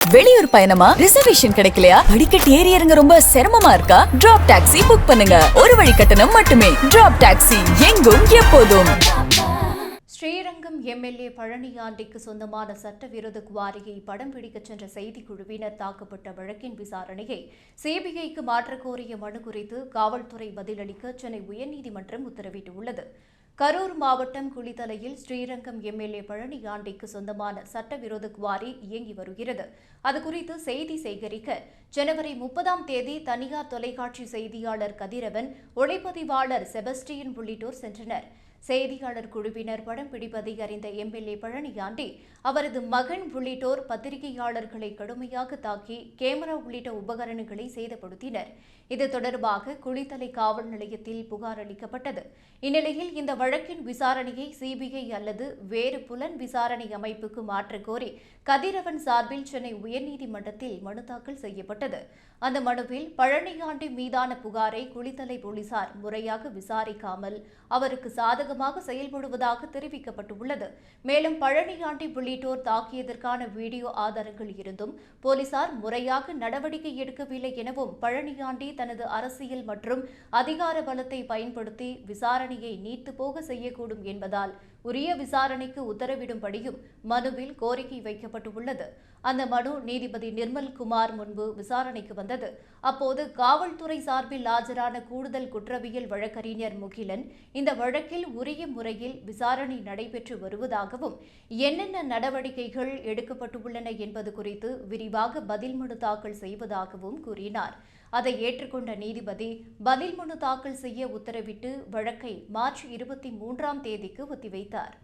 வெளியூர் பயணமா? ரிசர்வேஷன் கிடைக்கலையா? படிக்கட்டு ஏறி இறங்க ரொம்ப சிரமமா இருக்கா? டிராப் டாக்ஸி புக் பண்ணுங்க. ஒரு வழி கட்டணம் மட்டுமே. டிராப் டாக்ஸி, எங்கும் எப்போதும். ஸ்ரீரங்கம் எம்எல்ஏ பழனியாண்டிக்கு சொந்தமான சட்டவிரோத குவாரியை படம் பிடிக்கச் சென்ற செய்திக்குழுவினர் தாக்கப்பட்ட வழக்கின் விசாரணையை சிபிஐக்கு மாற்றக் கோரிய மனு குறித்து காவல்துறை பதிலளிக்க சென்னை உயர்நீதிமன்றம் உத்தரவிட்டுள்ளது. கரூர் மாவட்டம் குளித்தலையில் ஸ்ரீரங்கம் எம்எல்ஏ பழனியாண்டிக்கு சொந்தமான சட்டவிரோத குவாரி இயங்கி வருகிறது. அதுகுறித்து செய்தி சேகரிக்க ஜனவரி 30ஆம் தேதி தனியார் தொலைக்காட்சி செய்தியாளர் கதிரவன், ஒளிப்பதிவாளர் செபஸ்டியன் உள்ளிட்டோர் சென்றனர். செய்தியாளர் குழுவினர் படம் பிடிப்பதை அறிந்த எம்எல்ஏ பழனியாண்டி, அவரது மகன் உள்ளிட்டோர் பத்திரிகையாளர்களை கடுமையாக தாக்கி கேமரா உள்ளிட்ட உபகரணங்களை சேதப்படுத்தினர். இது தொடர்பாக குளித்தலை காவல் நிலையத்தில் புகார் அளிக்கப்பட்டது. இந்நிலையில் இந்த வழக்கின் விசாரணையை சிபிஐ அல்லது வேறு புலன் விசாரணை அமைப்புக்கு மாற்றக் கோரி கதிரவன் சார்பில் சென்னை உயர்நீதிமன்றத்தில் மனு தாக்கல் செய்யப்பட்டது. அந்த மனுவில் பழனியாண்டி மீதான புகாரை குளித்தலை போலீசார் முறையாக விசாரிக்காமல் அவருக்கு சாதகமாக செயல்படுவதாக தெரிவிக்கப்பட்டுள்ளது. மேலும் பழனியாண்டி உள்ளிட்டோர் தாக்கியதற்கான வீடியோ ஆதாரங்கள் இருந்தும் போலீசார் முறையாக நடவடிக்கை எடுக்கவில்லை எனவும், பழனியாண்டி தனது அரசியல் மற்றும் அதிகார பலத்தை பயன்படுத்தி விசாரணையை நீர்த்து போக செய்யக்கூடும் என்பதால் உரிய விசாரணைக்கு உத்தரவிடும்படியும் மனுவில் கோரிக்கை வைக்கப்பட்டுள்ளது. அந்த மனு நீதிபதி நிர்மல் குமார் முன்பு விசாரணைக்கு வந்தது. அப்போது காவல்துறை சார்பில் ஆஜரான கூடுதல் குற்றவியல் வழக்கறிஞர் முகிலன், இந்த வழக்கில் உரிய முறையில் விசாரணை நடைபெற்று வருவதாகவும், என்னென்ன நடவடிக்கைகள் எடுக்கப்பட்டுள்ளன என்பது குறித்து விரிவாக பதில் மனு தாக்கல் செய்வதாகவும் கூறினார். அதை ஏற்றுக்கொண்ட நீதிபதி பதில் மனு தாக்கல் செய்ய உத்தரவிட்டு வழக்கை மார்ச் 23ஆம் தேதிக்கு ஒத்திவைத்தார்.